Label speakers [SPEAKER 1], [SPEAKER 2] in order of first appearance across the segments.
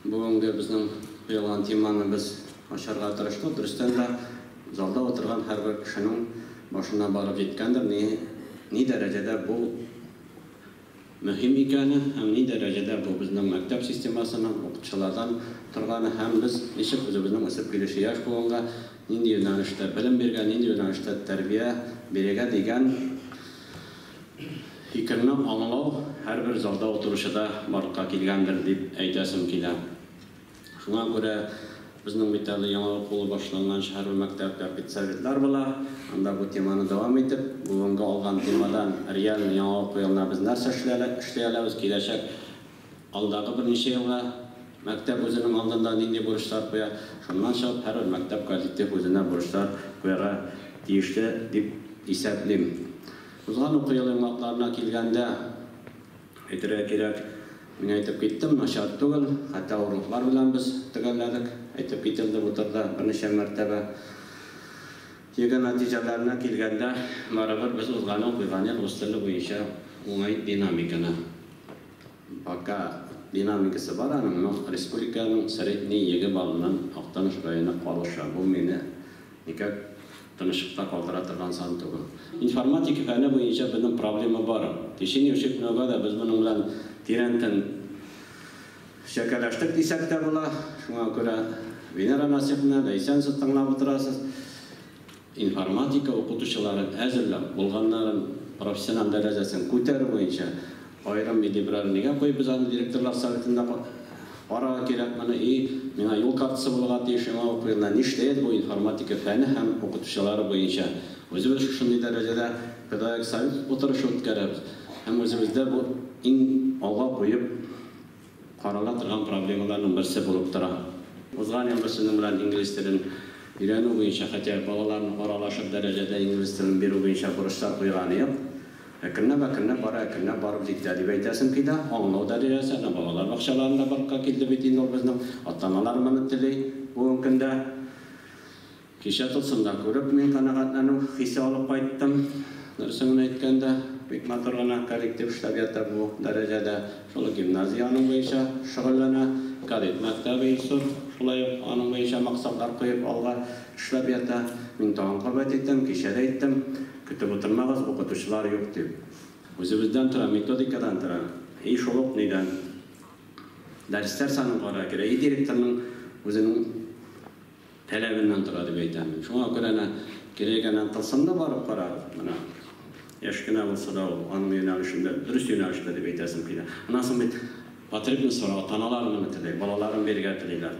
[SPEAKER 1] Бүгінгі біздің қойылған теманы біз ашарға тырыштық. Дұрыстан да залда отырған әрбір кішінің башына барып жеткендір. Не дәрежеде бұл mühim ekeni, hem ne derecede bu bizden mektep sistemasının okutçulardan turganı hem biz neşip özümüzün ısıp gelişi yaş boğunga nindi yönelişte bilim bergen, nindi yönelişte terbiye berege degen fikrini anlaw her bir zalda oturuşida barıqqa kelgendir dep aytasim kela. Şuna göre bizning metalli yangi qo'li boshlangan shahar va maktabda petsovetlar bo'lar. Unda bu temani davom etib, bugungi olgan temadan real yangi qo'yilgan biz narsa ishlayapmiz. Kelajak aldagi bir necha yilga maktab o'zining oldinda nendek burchlar qo'ya, shundan so'ng har bir maktab kollektiv o'zining burchlar qo'yara tegishli deb hisoblayman. O'zgan o'qigan vaqtlarına kelganda aytira kerak. Men aytib ketdim, nashat tugul, hatta urug'lar bilan biz tugalladik. Aytib ketildi bu turda bir necha martaba. Yegan natijalarına kelganda, baribir biz o'zgan o'qigan rus tili bo'yicha o'ng'ay dinamikani baka dinamikasi bor, ana respublikaning sredniy yegi balinan aqtanish rayoni qolishi bu meni nikak tanışıkta kaldıratırgan san tugul. Informatika fani bo'yicha bizning problema bor. Teshini o'shiknoga da biz buning bilan tirantin şakalaştık desek de bula. Şuna göre Venera nasibine de esensiz tanlap oturasız. İnformatika okutuşuların hazırlap, bulganların profesyonel derecesini ko'tarib bo'yicha ayrim medibrar nega qo'yib biz ani direktorlar sovetida para kerak mana mena yo'l kartasi bo'lgan deyishga qo'yilgan ishlaydi bu informatika fani ham o'qituvchilari bo'yicha. O'zimiz shunday darajada pedagogik sovet o'tirishi o'tkazamiz. Ham o'zimizda bu eng olg'a qo'yib qarala turgan problemalarning birisi bo'lib turadi. O'zgan yolg'isini bilan ingliz tilini öğreniyor bo'yicha hatta bolalarning qaralashi darajada ingliz tilini beruv bo'yicha burchlar qo'ygani yo'q. Akınna barib ketdi deb aytasim kida, anglov darajasida bolalar bog'chalarida barqa keldi bitin bizning ota-onalar meni tili bu kunda kecha tilsimda ko'rib men qanoatlanib his olib qaytdim. Narsani aytganda Bekmaturg'ana kollektiv ishlab yotib bu darajada shol gimnaziyaning bo'yicha shug'ullana, kadet maktabi yusuf shulay aning bo'yicha maqsadlar qo'yib olgan ishlab yotdi. Men tong qabat etdim, kechada aytdim, kutib o'tirmag'iz, o'qituvchilar yo'q deb. O'zimizdan turadi, metodikadan turadi. Sholoq nedan darslar soni qara kerak, direktorning o'zining talabidan turadi deb aytaman. Shunga ko'ra kerakana qilsamda borib qarab, mana yaşkına olsa da onun yönelişinde, dürüst yönelişinde de beytesim ki de. Nasıl bir patribini sonra atanalarını metiler, balaların beri getiriler.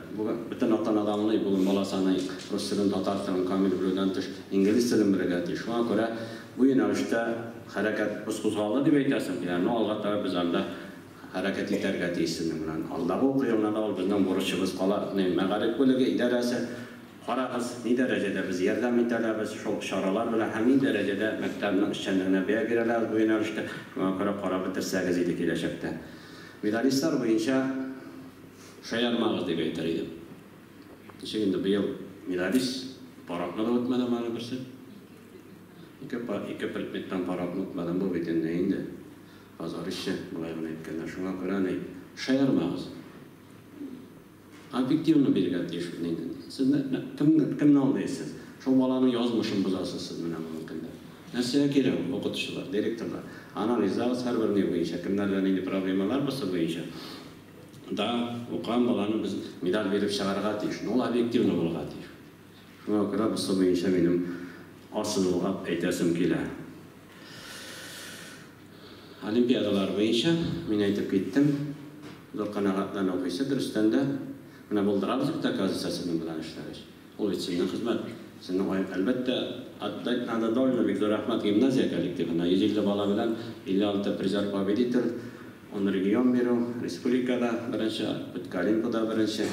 [SPEAKER 1] Bütün atanalarını bugün balasını Rus dilini, Tatar dilini, Kamil Bülü'den tuş, İngiliz dilini beri getiriyor. Şuna göre bu yönelişte hareket kuzgalı de beytesim ki de. Ne olacak da biz anda hareket iterget iyisin. Allah'ı okuyumlar da bizden borçumuz kala, megarip bölge idaresi. Qarağız, ne derecede biz yerden mitlerimiz, şu şaralar bile hemin derecede mektebinin işçilerine beğenirler bu yönelişte. Şuna göre para bitirseniz idik gelecekte. Medalistler boyunca şayarmağız diye aytarıydım. Şimdi bu yıl medalist parakla da ötmedi bana birisi. İki predmetten parakla ötmedim bu biten neyindi? Pazar işi bulayını etkenler. Şuna göre ne? Şayarmağız. Objektivni belgilab deyishib neydi? Siz kimni aldaysiz? Şu balanın yazmışını buzasız siz mena mümkünde. Nasıl kerak o'qituvchilar, direktorlar? Analizimiz har birine bo'yicha kimlarga neydi problemalar bo'lsa bo'yicha. Da o'qigan balani biz medal berib chiqarga tegish, ol obyektivni bo'lgan tegish. Shunga ko'ra bu bo'yicha mening osilib aytasim kelar. Olimpiadalar bo'yicha men aytib ketdim. Zo'r qanoatlanib o'qiysa durustdan da Buna bulduramız bir takazısasının bilen işleriz. O için hizmet. Senin elbette adda doylu bir Rahmat Gimnaziya kollektivine 100 yılda bala bilen 56 prizar победитель. On region biri, respublikada birinci, Olimpiada birinci.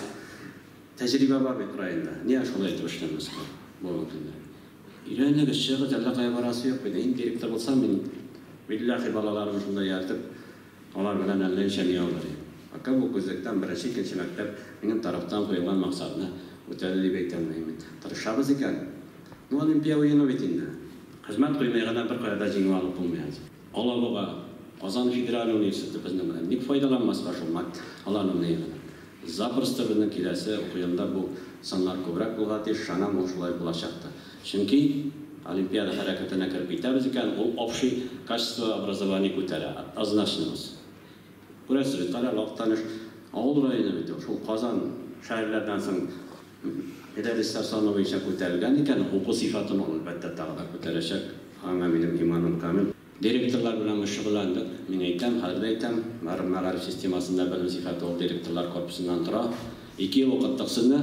[SPEAKER 1] Tecrübe var bir Ukrayna'da. Niye şöyle etmiştiniz bu ülkede? İran'da geçecek jalla kaybarası yok bir de. Direktör olsam ben billahi balalarım şunda yatıp onlar bilen elden şeniye alırım. Fakat bu gözlükten birinci ikinci mektep benim taraftan koyulan maksadına öteli beklenmeyim. Tarışabız iken, bu olimpiya oyunu bitinde. Hizmet koymaya kadar bir kayada cingve alıp bulmayacağız. Allah baba, Kazan Federal Üniversitesi bizden ne faydalanmaz var şu Allah'ın neyine. Zaprosто bizning kelasi o'quv yilida bu sonlar ko'proq bo'ladi, shana mo'shulay bo'lacaqdi. Chunki Olimpiada harakatına kirib ketamiz ekan, u общий качество образования ko'taradi, aznashimiz. Ko'rasiz, qaraloqtanish Ağol rayonu bitiyor. Şu Qozon shaharlardan so'ng pedagoglar soni bo'yicha ko'tarilgan ekan, o'quv sifatini albatta taqdir ko'tarishak. Hamma mening imonim komil. Direktorlar bilan shug'ullandik. Men aytam, hozir aytam, Mag'rib sistemasida bilim sifati ol direktorlar korpusidan turadi. 2 yil o'qitdik sizni.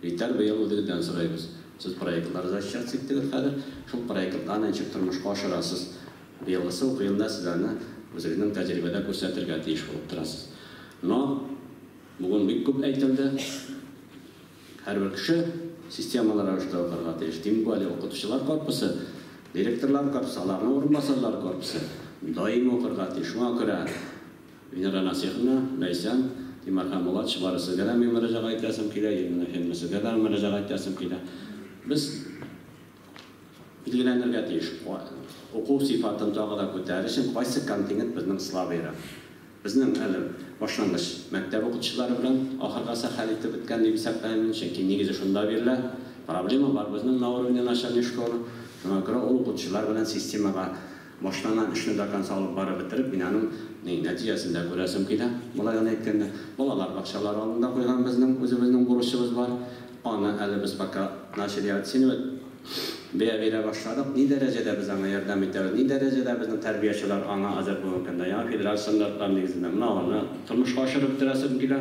[SPEAKER 1] Yetar bu yil o'didan so'raymiz. Siz proyektlar zashchatsizlik hozir shu proyektlarni ichib turmushga oshirasiz. Bu yilsi o'quv yilida sizlarni o'zingizning tajribada ko'rsatirga tegish bo'lib turasiz. No, bugün bir ko'p aytildi. Har bir kishi sistemalar ravishda o'qirga tegish. Timgoli o'qituvchilar korpusi, direktorlar korpusi, ularning o'rinbosarlar korpusi doim o'qirga tegish. Shunga ko'ra Venera Nasihna, Laysan, Timarhamolat shivarisiga ham murojaat aytasim keladi, hemmasiga ham murojaat aytasim keladi. Biz bilgilanlarga tegish, o'quv sifatini tog'ida ko'tarish uchun qaysi kontingent bizning ishlab beradi. Bizning hali boshlang'ich maktab o'quvchilari bilan oxirgacha hal etib o'tgan deb hisoblayman. Chunki negizi shunda beriladi. Problema bor bizning Navoiyning nashrni shkoli. Shunga ko'ra o'quvchilar bilan sistemaga boshlangan ishni do'kon solib borib bitirib, binoning natijasida ko'rasim keladi. Bularni aytganda, bolalar bog'chalari oldida qo'ygan bizning o'zimizning burchimiz bor. Ona hali biz faqat nashriyatini bera başladık. Ne derecede bize yardım ediyor, ne derecede bizim terbiyeçiler ana azap bulunduğunda ya federal standartlar negizinde bunlarla turmuş aşırıp derasım gibi.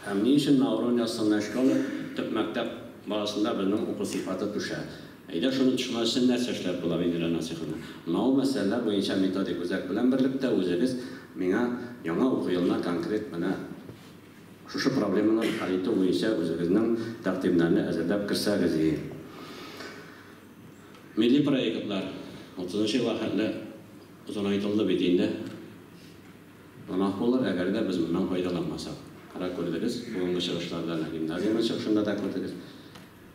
[SPEAKER 1] Hem ne için Navron yazsınlar şkalı tıp mektep bağısında bizim okul sıfatı düşer. Eyde şunu düşünmek için ne seçler bulabilir nasihine. Nav meseleler bu inşa metodik uzak bilen birlikte özümüz bana yana okul yılına konkret bana şu problemler halinde bu inşa özümüzün takdimlerini azadab kırsağız iyi. Milli proyektlar 30 yıl ahırda uzun aytıldı bittiğinde onak olur eğer de biz bundan faydalanmasak. Kara gördünüz, bugünkü çalışmalardan gimnaziyanın çıkışında da gördünüz.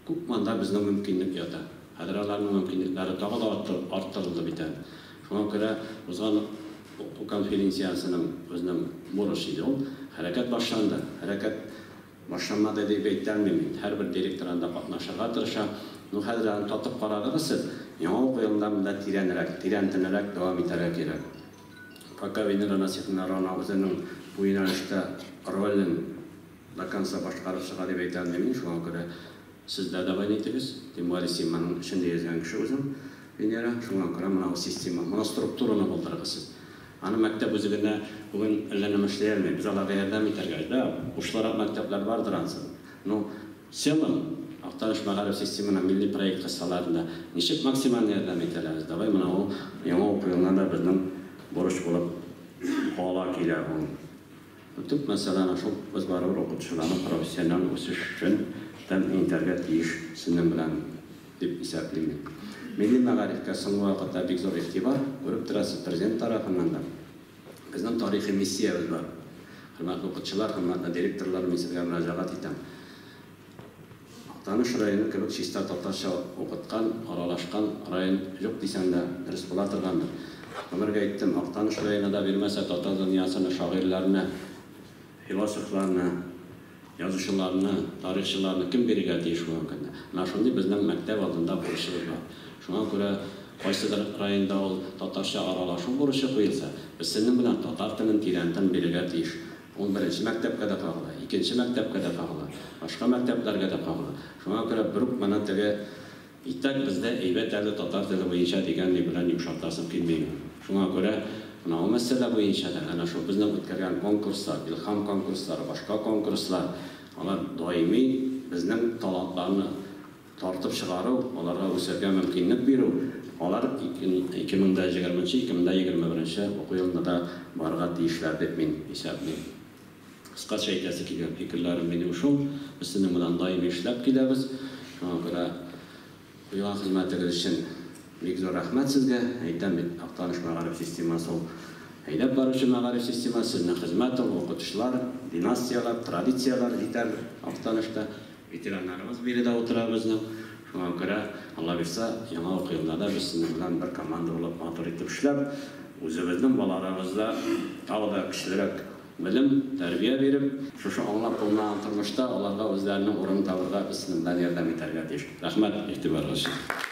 [SPEAKER 1] Kupmanda bizden mümkünlük yata. Hadralarının mümkünlükleri daha da arttırıldı biten. Şuna göre uzun o konferansiyasının özünün borusuydu. Hareket başlandı. Hareket başlanmadı diye beklenmeyin. Her bir direktörün de katnaşağa tırışa. Bu hadranı tatıp qaradığınız yana o'quv yilida tirantinerek devam ederek gerek. Fakat Venera Nasihna o'zining bu yo'nalishda rolini dokonsa boshqarib chiqadi deb aytolmayman. Shunga ko'ra sizlar davom etasiz. Timgoli Simaning shunda yozgan kishi o'zim Venera, shunga ko'ra mana bu sistema, mana strukturani qoldirasiz. Ana maktab o'zigina bugun illanma ishlayolmaydi. Biz ularga yordam etargayda, ushlaraq maktablar bordir ansa. No, selam Aktarış Mag'rib sisteminin milli proyekt kıssalarında nişik maksimal yardım etileriz. Davay mana o yana o'quv yillarida bizning borish bo'lib hola keladi. Tüp masalani shu biz baribir o'quvchilarning professional o'sish uchun tam internet ish sizning bilan deb hisoblayman. Milliy Mag'ribga so'nggi vaqtda bek zo'r e'tibor ko'rib turasiz prezident tarafidan da. Bizning tarixiy missiyamiz bor. Hurmatli o'quvchilar, hurmatli direktorlar, men sizga murojaat etaman. Tanış rayonu kılık çista tatarşa okutkan, aralaşkan rayon yok desen de ders bulatırgandır. Ömer'e gittim, Aktanış rayonu da bilmezse Tatar dünyasının şairlerine, filosoflarına, yazışılarına, tarihçilerine kim biriga deyiş mümkün. Naşundi bizden mektep altında buruşumuz var. Şuna göre qaysidir rayonda ol Tatarşa aralaşan buruşu koyulsa, biz senin bilen Tatar tilinin tirantin biriga deyiş. 11. mektepke de bağlı, 2. mektepke de bağlı, başka mekteplerge de bağlı. Şuna göre bir manatege İttak bizde eybet derdi Tatar dili boyunca deganni bilan yumshatlasım kelmayman. Şuna göre o mesele boyunca da ana shu bizning o'tkazgan konkurslar, ilhom konkurslari, boshqa konkurslar, ular doimiy bizning talantlarni tortib chiqarib, ularga o'sirga mumkinlik berib, ular 2020-2021 o'quv yilida borga tegishlar deb men hisoblayman. Qisqacha aytasi kelgan fikrlarim mening shu. Biz sizning bilan doim ishlab kelamiz. Shunga ko'ra bu xizmatingiz uchun bek zo'r rahmat sizga. Aytaman, Aqtanish Mag'rib sistemasi haydab boruvchi Mag'rib sistemasi sizning xizmat o'qituvchilar, dinastiyalar, traditsiyalar yetar Aqtanishda veteranlarimiz birida o'tiramiz. Shunga ko'ra Alloh bersa, yana o'quv yillarida biz sizning bilan bir komanda bo'lib motor etib ishlab, o'zimizning bolalarimizda tog'da kishilar білім, тәрбие беріп, шушы аңлап болмаған тұрмышта оларға өздерінің орнын табуға ісінен ярдәм итәргә тиеш. Рәхмәт, игътибарыгыз өчен.